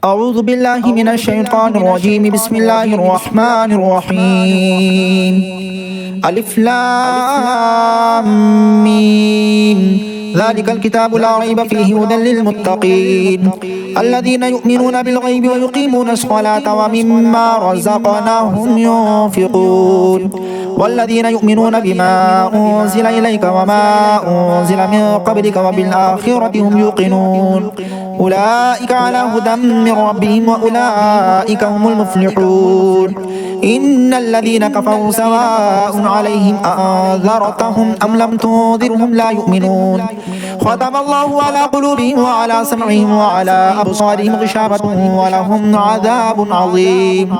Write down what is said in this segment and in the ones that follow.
أعوذ بالله من الشيطان الرجيم. بسم الله الرحمن الرحيم. ألف لام ميم. ذلك الكتاب لا ريب فيه هدى للمتقين الذين يؤمنون بالغيب ويقيمون الصلاة ومما رزقناهم ينفقون والذين يؤمنون بما أنزل إليك وما أنزل من قبلك وبالآخرة هم يوقنون أولئك على هدى من ربهم وأولئك هم المفلحون. إن الذين كفروا سواء عليهم أأنذرتهم أم لم تنذرهم لا يؤمنون ختم الله على قلوبهم وعلى سمعهم وعلى أبصارهم غشاوة ولهم عذاب عظيم.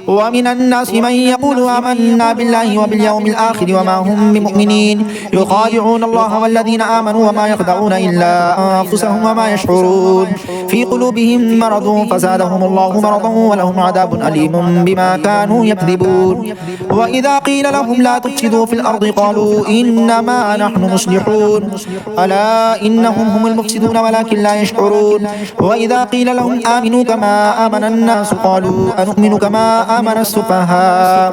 ومن الناس من يقول آمنا بالله وباليوم الآخر وما هم بمؤمنين يخادعون الله والذين آمنوا وما يخدعون إلا أنفسهم وما يشعرون في قلوبهم مرض فزادهم الله مرضا ولهم عذاب أليم بما كانوا يكذبون. وإذا قيل لهم لا تفسدوا في الأرض قالوا إنما نحن مصلحون ألا إنهم هم المفسدون ولكن لا يشعرون. وإذا قيل لهم آمنوا كما آمن الناس قالوا أنؤمن كما آمن السفهاء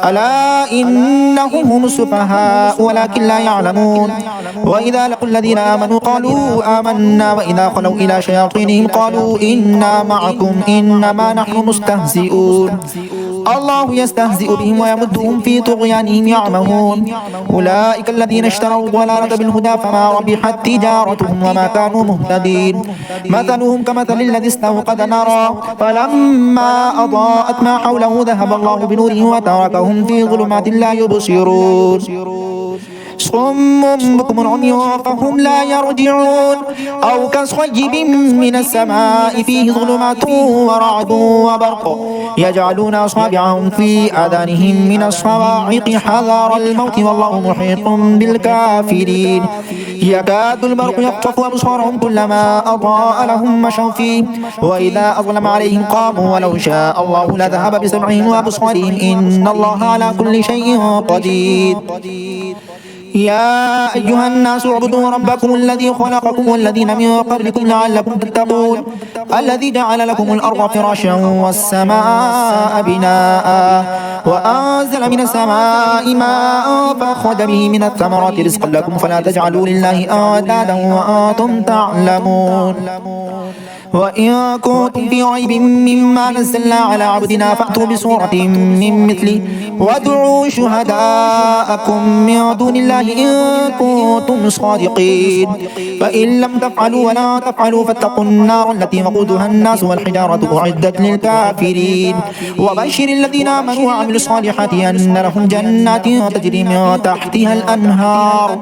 ألا إنهم هم السفهاء ولكن لا يعلمون. وإذا لقوا الذين آمنوا قالوا آمنا وإذا خلوا إلى شياطينهم قالوا إنا معكم إنما نحن مستهزئون الله يستهزئ بهم ويمدهم في طغيانهم يعمهون. أولئك الذين اشتروا الضلالة بالهدى فما ربحت تجارتهم وما كانوا مهتدين. مثلهم كمثل الذي استوقد نارا فلما أضاءت ما حوله ذهب الله بنورهم وتركهم في ظلمات لا يبصرون صم بكم عمي فهم لا يرجعون أو كصيب من السماء فيه ظلمات ورعد وبرق يجعلون أصابعهم في آذانهم من الصواعق حذر الموت والله محيط بالكافرين. يكاد البرق يخطف أبصارهم كلما أضاء لهم مشوا فيه وإذا أظلم عليهم قاموا ولو شاء الله لذهب بسمعهم وأبصارهم إن الله على كل شيء قدير. يا أيها الناس اعبدوا ربكم الذي خلقكم والذين من قبلكم لعلكم تتقون الذي جعل لكم الأرض فراشا والسماء بناء وأنزل من السماء ماء فأخرج به من الثمرات رزقا لكم فلا تجعلوا لله أندادا وأنتم تعلمون. وإن كنتم في ريب مما نزلنا على عبدنا فأتوا بسورة من مثله وادعوا شهداءكم من دون الله إن كنتم صادقين فإن لم تفعلوا ولا تفعلوا فاتقوا النار التي وقودها الناس والحجارة أعدت للكافرين. وبشر الذين آمنوا وعملوا الصالحات أن لهم جنات تجري من تحتها الأنهار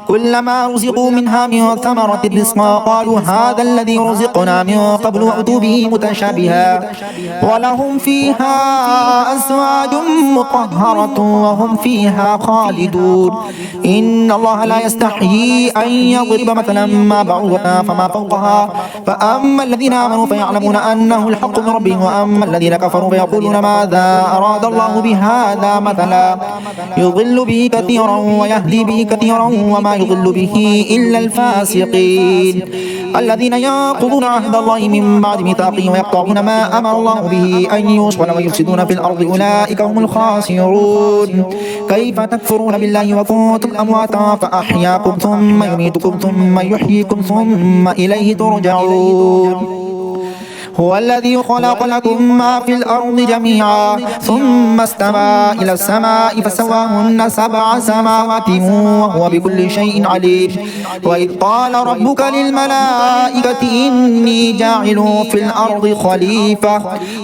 كلما رزقوا منها من ثمرة رزقا قالوا هذا الذي رزقنا من قبل وأتوا به متشابها ولهم فيها أزواج مطهرة وهم فيها خالدون. إن الله لا يستحيي أن يضرب مثلا ما بعوضة فما فوقها فأما الذين آمنوا فيعلمون أنه الحق من ربهم وأما الذين كفروا فيقولون ماذا أراد الله بهذا مثلا يضل به كثيرا ويهدي به كثيرا وما يضل به إلا الفاسقين الذين ينقضون عهد الله من بعد ميثاقه ويقطعون ما أمر الله به أن يوصل ويفسدون في الأرض أولئك هم الخاسرون. كيف تكفرون بالله وكنتم أمواتا فأحياكم ثم يميتكم ثم يحييكم ثم إليه ترجعون. هو الذي خلق لكم ما في الأرض جميعا ثم استوى إلى السماء فسواهن 7 سماوات وهو بكل شيء عليم. وإذ قال ربك للملائكة إني جاعل في الأرض خليفة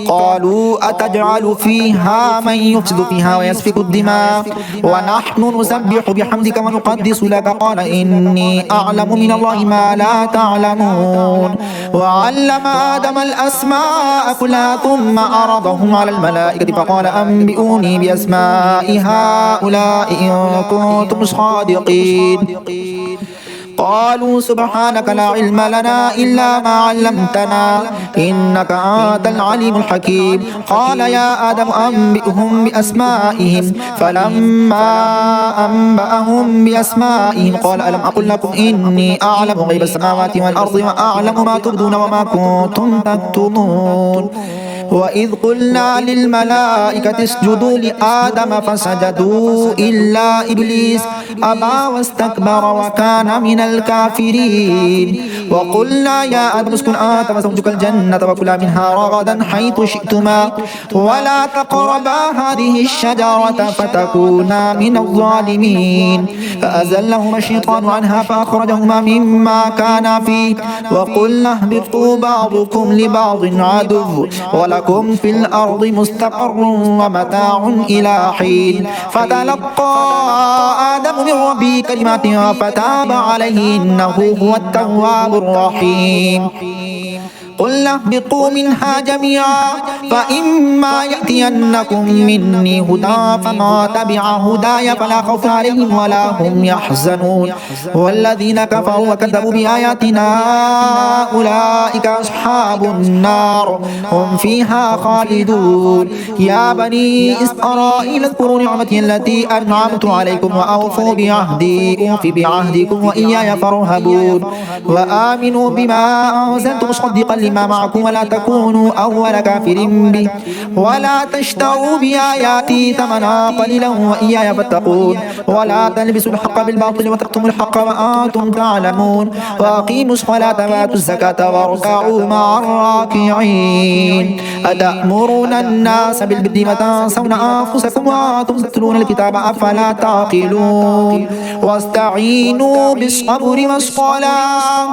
قالوا أتجعل فيها من يفسد فيها ويسفك الدماء ونحن نسبح بحمدك ونقدس لك قال إني أعلم من الله ما لا تعلمون. وعلم آدم الأسماء كلها ثم عرضهم على الملائكة فقال أنبئوني بأسماء هؤلاء إن كنتم صادقين قالوا سبحانك لا علم لنا إلا ما علمتنا إنك أنت العليم الحكيم. قال يا آدم أنبئهم بأسمائهم. فلما أنبأهم بأسمائهم قال ألم أقل لكم إني أعلم غيب السماوات والأرض وأعلم ما تبدون وما كنتم تكتمون. وإذ قلنا للملائكة اسجدوا لآدم فسجدوا إلا إبليس أبى واستكبر وكان من الكافرين. وقلنا يا آدم اسكن أنت وزوجك الجنة وكلا منها رغدا حيث شئتما ولا تقربا هذه الشجرة فتكونا من الظالمين. فأزلهما الشيطان عنها فأخرجهما مما كانا فيه وقلنا اهبطوا بعضكم لبعض عدو ولكم في الأرض مستقر ومتاع إلى حين. فتلقى آدم من ربه كلمات فتاب عليه إنه هو التواب الرحيم. قلنا اهبطوا منها جميعا فإما يأتينكم مني هدى فما تبع هداي فلا خوف عليهم ولا هم يحزنون. والذين كفروا وكذبوا بآياتنا أولئك أصحاب النار هم فيها خالدون. يا بني إسرائيل اذكروا نعمتي التي أنعمت عليكم وأوفوا بعهدي أوف بعهدكم وإياي فارهبون. وآمنوا بما أنزلت مصدقا لما معكم ولا تكونوا أول كافر به ولا تشتروا بآياتي ثمنا قليلا وإياي فاتقون. ولا تلبسوا الحق بالباطل وتكتموا الحق وأنتم تعلمون. وأقيموا الصلاة وآتوا الزكاة واركعوا مع الراكعين. أتأمرون الناس بالبر وتنسون أنفسكم وأنتم تتلون الكتاب أفلا تعقلون. واستعينوا بالصبر والصلاة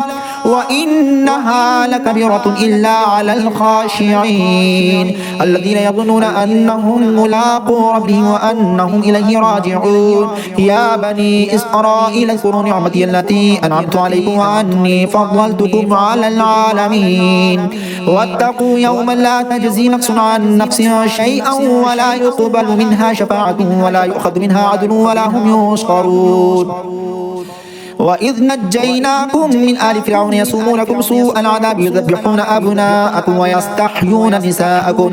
وإنها لكبيرة إلا على الخاشعين الذين يظنون أنهم ملاقو ربهم وأنهم إليه راجعون. يا بني إسرائيل اذكروا نعمتي التي أنعمت عليكم وأني فضلتكم على العالمين. واتقوا يوما لا تجزي نفس عن نفس شيئا ولا يقبل منها شفاعة ولا يؤخذ منها عدل ولا هم ينصرون. وإذ نجيناكم من آل فرعون يسومونكم سوء العذاب يذبحون أبناءكم ويستحيون نساءكم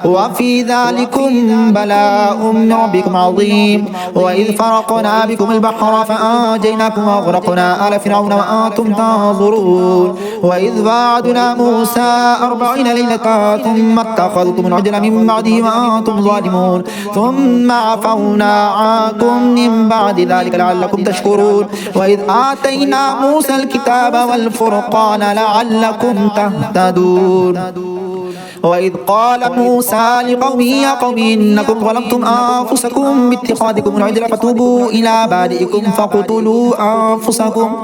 وفي ذلكم بلاء من ربكم عظيم. وإذ فرقنا بكم البحر فأنجيناكم وأغرقنا آل فرعون وأنتم تنظرون. وإذ وعدنا موسى 40 ليلة ثم اتخذتم العجل من بعده وأنتم ظالمون ثم عفونا عنكم من بعد ذلك لعلكم تشكرون. وإذ آتينا موسى الكتاب والفرقان لعلكم تهتدون. وإذ قال موسى لقومه يا قوم إنكم ظلمتم أنفسكم باتخاذكم العجل فتوبوا إلى بارئكم فاقتلوا أنفسكم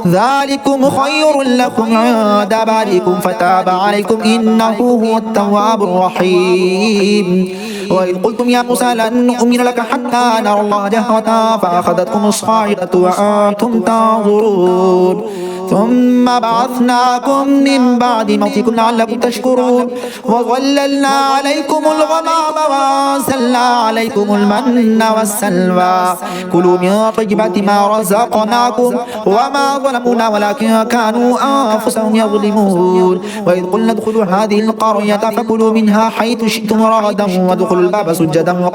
ذلكم خير لكم عند بارئكم فتاب عليكم إنه هو التواب الرحيم. وإذ قلتم يا موسى لن نؤمن لك حتى نرى الله جهرة فأخذتكم الصاعقة وأنتم تنظرون ثم بعثناكم من بعد موتكم لعلكم تشكرون. وظللنا عليكم الغمام وأنزلنا عليكم المن والسلوى كلوا من طيبات ما رزقناكم وما ظلمونا ولكن كانوا أنفسهم يظلمون. وإذ قلنا ادخلوا هذه القرية فكلوا منها حيث شئتم رغدا وادخلوا الباب سجدا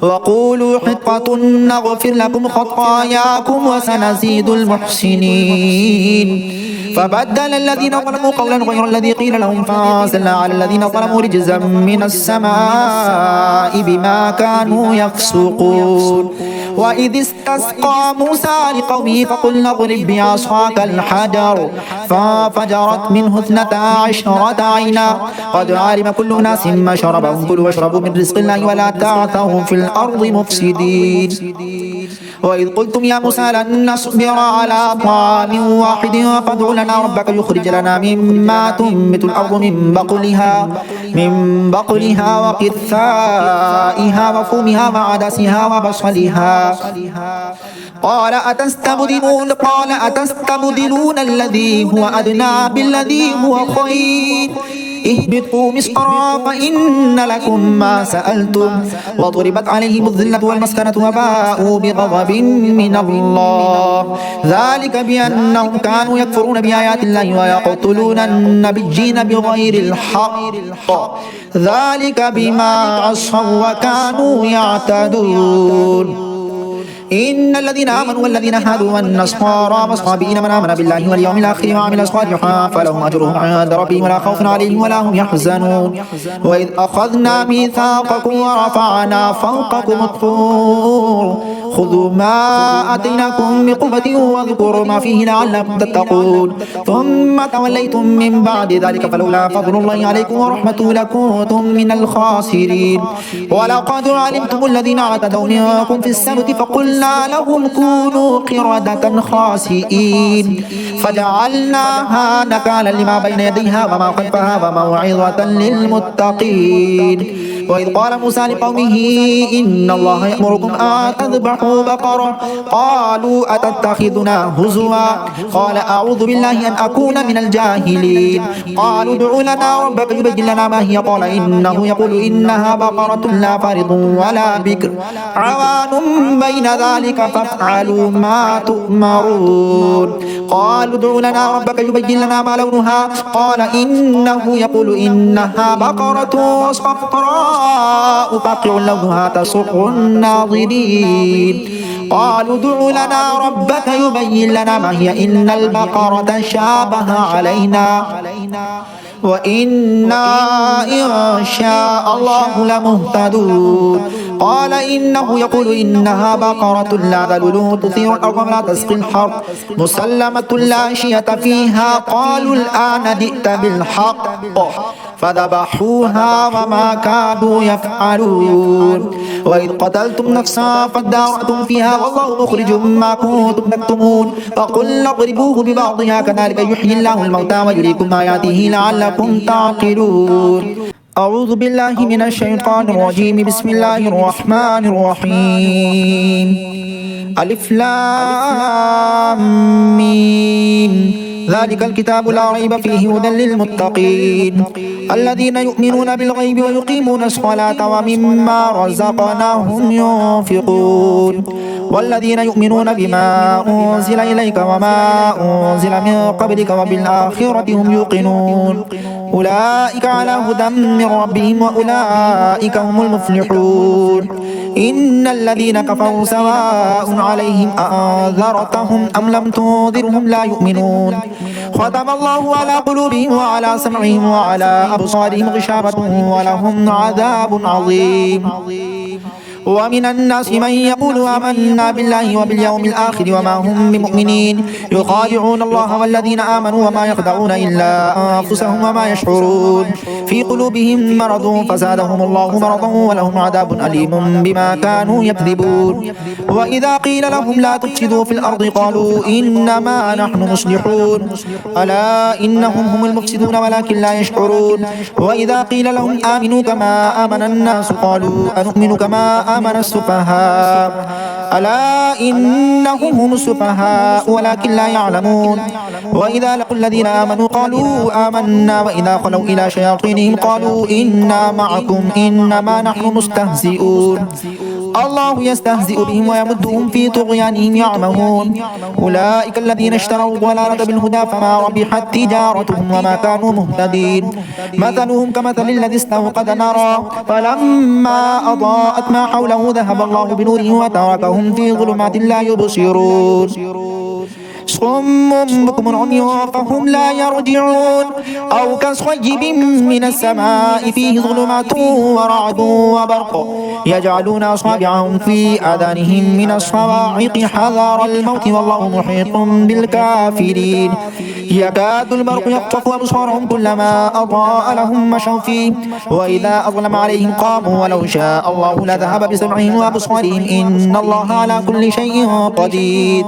وقولوا حطة نغفر لكم خطاياكم وسنزيد المحسنين. فبدل الذين ظلموا قولا غير الذي قيل لهم فأنزلنا على الذين ظلموا رجزا من السماء بما كانوا يفسقون. وإذ استسقى موسى لقومه فقلنا اضرب بعصاك الحجر فانفجرت منه 12 عينا قد علم كل أناس مشربهم كلوا واشربوا من رزق الله ولا تعثوا في الأرض مفسدين. وإذ قلتم يا موسى لن نصبر على طعام واحد فادع لنا ربك يخرج لنا مما تنبت الأرض من بقلها وقثائها وفومها وعدسها وبصلها قال أتستبدلون الذي هو أدنى بالذي هو خير اهبطوا مصرا فإن لكم ما سألتم وضربت عليهم الذلة والمسكنة وباءوا بغضب من الله ذلك بأنهم كانوا يكفرون بآيات الله ويقتلون النبيين بغير الحق ذلك بما عصوا وكانوا يعتدون إن الذين آمنوا والذين هادوا والنصارى والصابئين من آمن بالله واليوم الآخر وعمل صالحا فلهم أجرهم عند ربهم ولا خوف عليهم ولا هم يحزنون وإذ أخذنا ميثاقكم ورفعنا فوقكم الطور خذوا ما آتيناكم بقوة واذكروا ما فيه لعلكم تتقون ثم توليتم من بعد ذلك فلولا فضل الله عليكم ورحمته لكنتم من الخاسرين ولقد علمتم الذين اعتدوا منكم في السبت فقلنا لهم كونوا قردة خاسئين فجعلناها نكالا لما بين يديها وما خلفها وموعظة للمتقين وإذ قال موسى لقومه إن الله يأمركم أن تذبحوا بقرة قالوا أتتخذنا هزوا قال أعوذ بالله أن أكون من الجاهلين قالوا ادع لنا ربك يبين لنا ما هي قال إنه يقول إنها بقرة لا فارض ولا بكر عوان بين ذلك فافعلوا ما تؤمرون قالوا ادع لنا ربك يبين لنا ما لونها قال إنه يقول إنها بقرة صفراء فاقع لونها تسر الناظرين قالوا ادع لنا ربك يبين لنا ما هي إن البقرة شابه علينا وإنا إن شاء الله لمهتدون قال إنه يقول إنها بقرة لا ذلول تثير الأرض ولا تسقي الحرث مسلمة لا شية فيها قالوا الآن جئت بالحق فذبحوها وما كادوا يفعلون وإذ قتلتم نفسا فادارأتم فيها والله مخرج ما كنتم تكتمون فقلنا اضربوه ببعضها كذلك يحيي الله الموتى ويريكم آياته لعلكم تعقلون أعوذ بالله من الشيطان الرجيم بسم الله الرحمن الرحيم ألف لام ميم ذلك الكتاب لا ريب فيه هدى للمتقين الذين يؤمنون بالغيب ويقيمون الصلاة ومما رزقناهم ينفقون والذين يؤمنون بما أنزل إليك وما أنزل من قبلك وبالآخرة هم يوقنون أولئك على هدى من ربهم وأولئك هم المفلحون إن الذين كفروا سواء عليهم أأنذرتهم أم لم تنذرهم لا يؤمنون ختم الله على قلوبهم وعلى سمعهم وعلى أبصارهم غشاوة ولهم عذاب عظيم ومن الناس من يقول آمنا بالله وباليوم الآخر وما هم بمؤمنين يخادعون الله والذين آمنوا وما يخدعون إلا أنفسهم وما يشعرون في قلوبهم مرض فزادهم الله مرضا ولهم عذاب أليم بما كانوا يكذبون وإذا قيل لهم لا تفسدوا في الأرض قالوا إنما نحن مصلحون ألا إنهم هم المفسدون ولكن لا يشعرون وإذا قيل لهم آمنوا كما آمن الناس قالوا أنؤمن كما آمن السفهاء ألا إنهم هم السفهاء ولكن لا يعلمون وإذا لقوا الذين آمنوا قالوا آمنا وإذا خلوا إلى شياطينهم قالوا إنا معكم إنما نحن مستهزئون الله يستهزئ بهم ويمدهم في طغيانهم يعمهون أولئك الذين اشتروا الضلالة بالهدى فما ربحت تجارتهم وما كانوا مهتدين مثلهم كمثل الذي استوقد نارا فلما أضاءت ما حوله ذهب الله بنورهم وتركهم في ظلمات لا يبصرون صم بكم عمي فهم لا يرجعون أو كصيب من السماء فيه ظلمات ورعد وبرق يجعلون أصابعهم في آذانهم من الصواعق حذر الموت والله محيط بالكافرين يكاد البرق يخطف أبصارهم كلما أضاء لهم مشوا فيه وإذا أظلم عليهم قاموا ولو شاء الله لذهب بسمعهم وأبصارهم إن الله على كل شيء قدير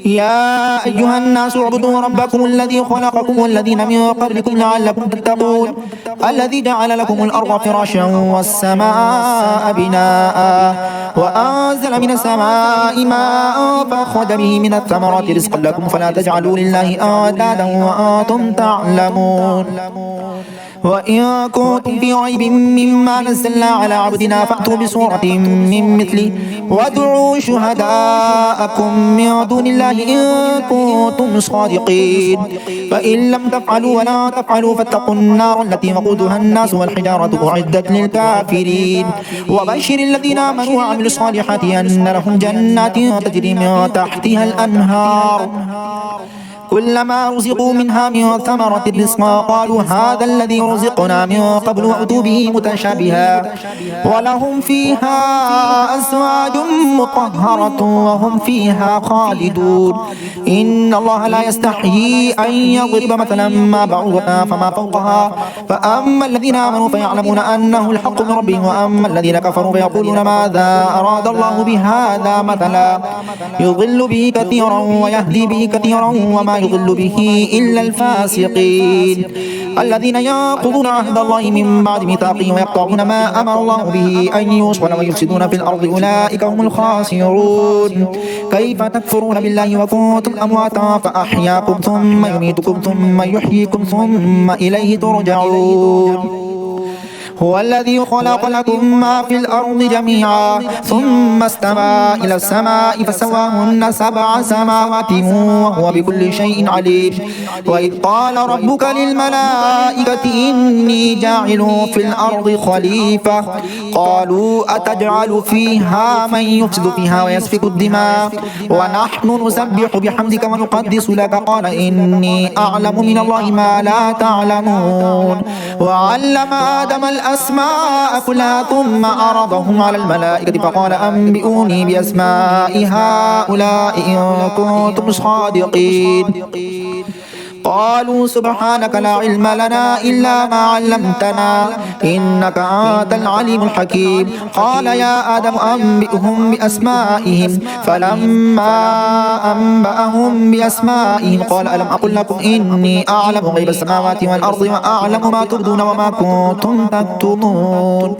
يا أيها الناس اعبدوا ربكم الذي خلقكم والذين من قبلكم لعلكم تتقون الذي جعل لكم الأرض فراشا والسماء بناء وأنزل من السماء ماء فأخرج به من الثمرات رزقا لكم فلا تجعلوا لله أندادا وأنتم تعلمون وإن كنتم في ريب مما نزلنا على عبدنا فأتوا بسورة من مثله وادعوا شهداءكم من دون الله إن كنتم صادقين فإن لم تفعلوا ولا تفعلوا فاتقوا النار التي وقودها الناس والحجارة أعدت للكافرين وبشر الذين آمنوا وعملوا الصالحات أن لهم جنات تجري من تحتها الأنهار كلما رزقوا منها من ثمرة رزقا قالوا هذا الذي رزقنا من قبل وأتوا به متشابها ولهم فيها أزواج مطهرة وهم فيها خالدون إن الله لا يستحيي أن يضرب مثلا ما بعوضة فما فوقها فأما الذين آمنوا فيعلمون أنه الحق من ربهم وأما الذين كفروا فيقولون ماذا أراد الله بهذا مثلا يضل به كثيرا ويهدي به كثيرا وما يضل به إلا الفاسقين الذين ينقضون عهد الله من بعد ميثاقه ويقطعون ما أمر الله به أن يوصل ويفسدون في الأرض أولئك هم الخاسرون كيف تكفرون بالله وكنتم أمواتا فأحياكم ثم يميتكم ثم يحييكم ثم إليه ترجعون هو الذي خلق لكم ما في الأرض جميعا ثم استوى إلى السماء فسواهن 7 سماوات وهو بكل شيء عليم وإذ قال ربك للملائكة إني جاعل في الأرض خليفة قالوا أتجعل فيها من يفسد فيها ويسفك الدماء ونحن نسبح بحمدك ونقدس لك قال إني أعلم من الله ما لا تعلمون وعلم آدم الأسماء كلها ثم عرضهم على الملائكة فقال أنبئوني بأسماء هؤلاء إن كنتم صادقين قالوا سبحانك لا علم لنا إلا ما علمتنا إنك أنت العليم الحكيم قال يا آدم أنبئهم بأسمائهم فلما أنبأهم بأسمائهم قال ألم أقل لكم إني أعلم غيب السماوات والأرض وأعلم ما تبدون وما كنتم تكتمون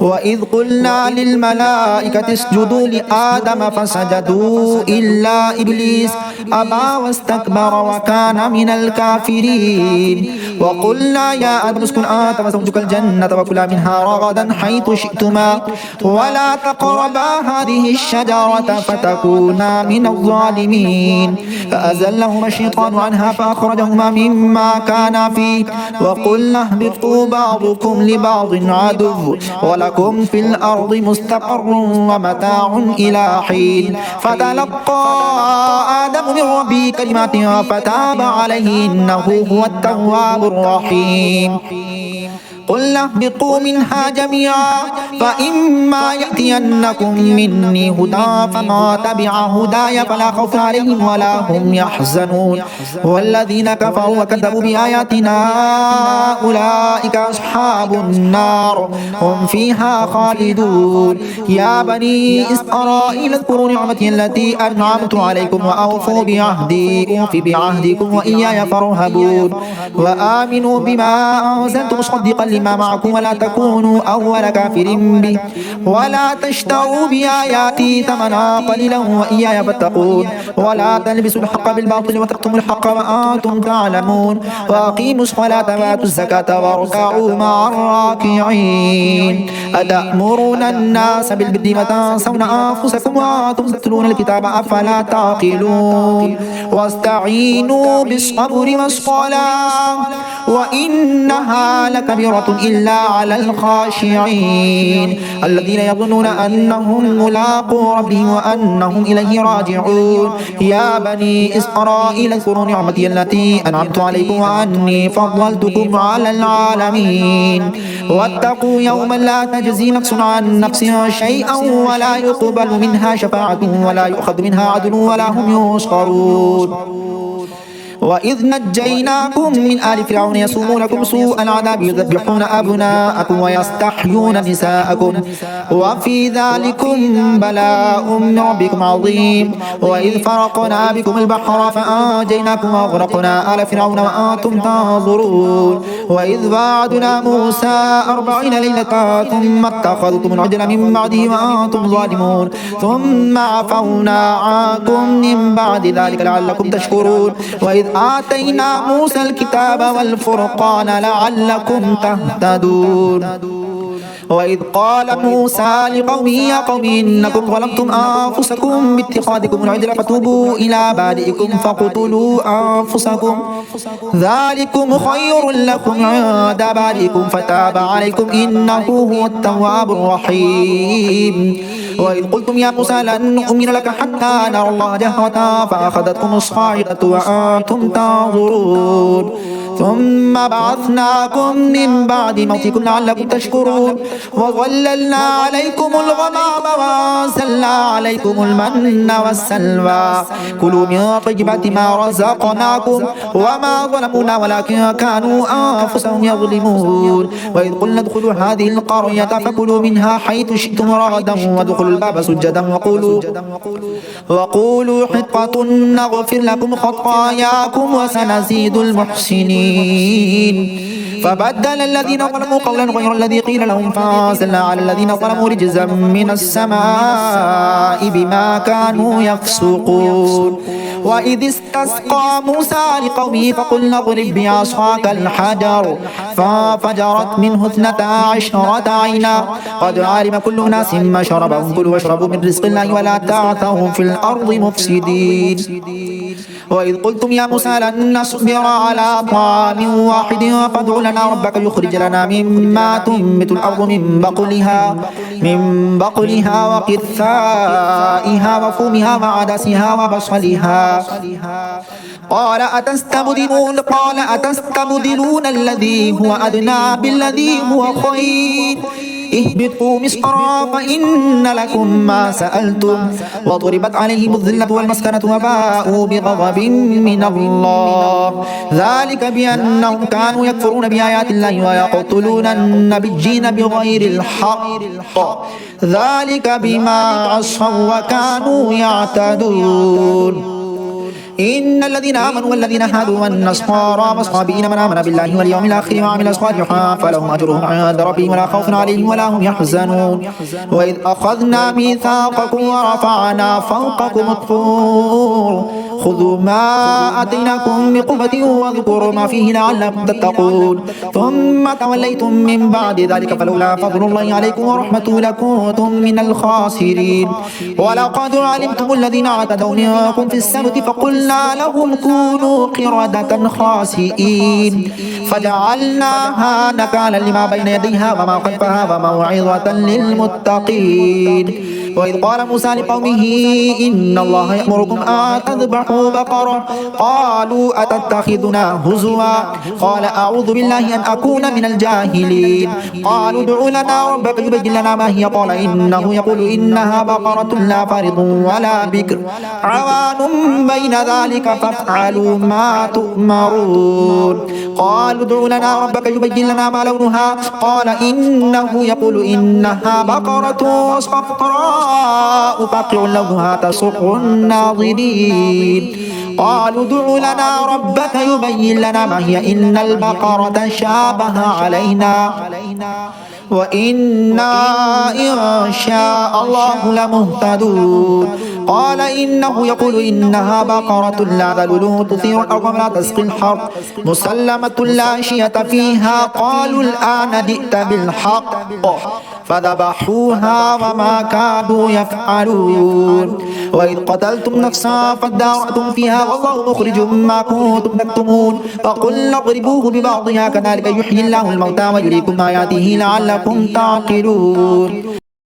وإذ قلنا للملائكة اسجدوا لآدم فسجدوا إلا إبليس أبى واستكبر وكان من الكافرين وقلنا يا آدم اسكن أنت وزوجك الجنة وكلا منها رغدا حيث شئتما ولا تقربا هذه الشجرة فتكونا من الظالمين فأزلهما الشيطان عنها فأخرجهما مما كانا فيه وقلنا اهبطوا بعضكم لبعض عدو ولكم في الأرض مستقر ومتاع إلى حين فتلقى آدم من ربه كلمات فتاب عليه إنه هو التواب الرحيم قل اهبطوا منها جميعا فإما يأتينكم مني هدى فما تبع هداي فلا خوف عليهم ولا هم يحزنون والذين كفروا وكذبوا بآياتنا أولئك أصحاب النار هم فيها خالدون يا بني إسرائيل اذكروا نعمتي التي أنعمت عليكم وأوفوا بعهدي أوف بعهدكم وإياي فارهبون وآمنوا بما أنزلت مصدقا لما معكم ولا تكونوا أول كافر به ولا تشتروا بآياتي ثمنا قليلا وإياي فاتقون ولا تلبسوا الحق بالباطل وتكتموا الحق وأنتم تعلمون وأقيموا الصلاة وآتوا الزكاة واركعوا مع الراكعين أتأمرون الناس بالبر وتنسون أنفسكم وأنتم تتلون الكتاب أفلا تعقلون واستعينوا بالصبر والصلاة وإنها لكبيرة إلا على الخاشعين الذين يظنون أنهم ملاقو ربهم وأنهم إليه راجعون يا بني إسرائيل اذكروا نعمتي التي أنعمت عليكم وأني فضلتكم على العالمين واتقوا يوما لا تجزي نفس عن نفس شيئا ولا يقبل منها شفاعة ولا يؤخذ منها عدل ولا هم ينصرون وإذ نجيناكم من آل فرعون يسومونكم سوء العذاب يذبحون أبناءكم ويستحيون نساءكم وفي ذلكم بلاء من ربكم عظيم. وإذ فرقنا بكم البحر فأنجيناكم وأغرقنا آل فرعون وأنتم تنظرون. وإذ وعدنا موسى 40 ليلة ثم اتخذتم العجل من بعده وأنتم ظالمون ثم عفونا عنكم من بعد ذلك لعلكم تشكرون. وإذ آتينا موسى الكتاب والفرقان لعلكم تهتدون. وإذ قال موسى لقومه يا قوم إنكم ظلمتم أنفسكم باتخاذكم العجل فتوبوا إلى بارئكم فاقتلوا أنفسكم ذلكم خير لكم عند بارئكم فتاب عليكم إنه هو التواب الرحيم. وإذ قلتم يا موسى لن نؤمن لك حتى نرى الله جهرة فأخذتكم الصاعقة وأنتم تنظرون ثم بعثناكم من بعد موتكم لعلكم تشكرون. وظللنا عليكم الغمام وأنزلنا عليكم المن والسلوى كلوا من طيبات ما رزقناكم وما ظلمونا ولكن كانوا أنفسهم يظلمون. وإذ قلنا ادخلوا هذه القرية فكلوا منها حيث شئتم رغدا وادخلوا الباب سجدا وقولوا حطة نغفر لكم خطاياكم وسنزيد المحسنين. فبدل الذين ظلموا قولا غير الذي قيل لهم فأنزلنا على الذين ظلموا رجزا من السماء بما كانوا يفسقون. وإذ استسقى موسى لقومه فقلنا اضرب بعصاك الحجر فانفجرت منه 12 عينا قد علم كل أناس مشربهم كلوا واشربوا من رزق الله ولا تعثوا في الأرض مفسدين. وإذ قلتم يا موسى لن نصبر على طعام واحد فادع لنا ربك يخرج لنا مما تنبت الأرض من بقلها وقثائها وفومها وعدسها وبصلها قال أتستبدلون الذي هو أدنى بالذي هو خير اهبطوا مصرا فإن لكم ما سألتم وضربت عليهم الذلة والمسكنة وباءوا بغضب من الله ذلك بأنهم كانوا يكفرون بآيات الله ويقتلون النبيين بغير الحق ذلك بما عصوا وكانوا يعتدون. إن الذين آمنوا والذين هادوا والنصارى والصابئين من آمن بالله واليوم الآخر وعمل صالحا فلهم أجرهم عند ربهم ولا خوف عليهم ولا هم يحزنون. وإذ أخذنا ميثاقكم ورفعنا فوقكم الطور خذوا ما آتيناكم بقوة واذكروا ما فيه لعلكم تتقون ثم توليتم من بعد ذلك فلولا فضل الله عليكم ورحمته لكنتم من الخاسرين. ولقد علمتم الذين اعتدوا منكم في السبت فقلنا لهم كونوا قردة خاسئين فجعلناها نكالا لما بين يديها وما خلفها وموعظة للمتقين. وإذ قال موسى لقومه إن الله يأمركم أن تذبحوا بقرة قالوا أتتخذنا هزوا قال أعوذ بالله أن أكون من الجاهلين. قالوا ادع لنا ربك يبين لنا ما هي قال إنه يقول إنها بقرة لا فارض ولا بكر عوان بين ذلك فافعلوا ما تؤمرون. قالوا ادع لنا ربك يبين لنا ما لونها قال إنه يقول إنها بقرة صفراء فاقع لونها تسر الناظرين. قالوا ادع لنا ربك يبين لنا ما هي إن البقرة شابه علينا وإنا إن شاء الله لمهتدون. قال إنه يقول إنها بقرة لا ذلول تثير الأرض ولا تسقي الحرث مسلمة لا شية فيها قالوا الآن جئت بالحق فذبحوها وما كادوا يفعلون. وإذ قتلتم نفسا فادارأتم فيها والله مخرج ما كنتم تكتمون فقلنا اضربوه ببعضها كذلك يحيي الله الموتى ويريكم آياته لعلكم تعقلون.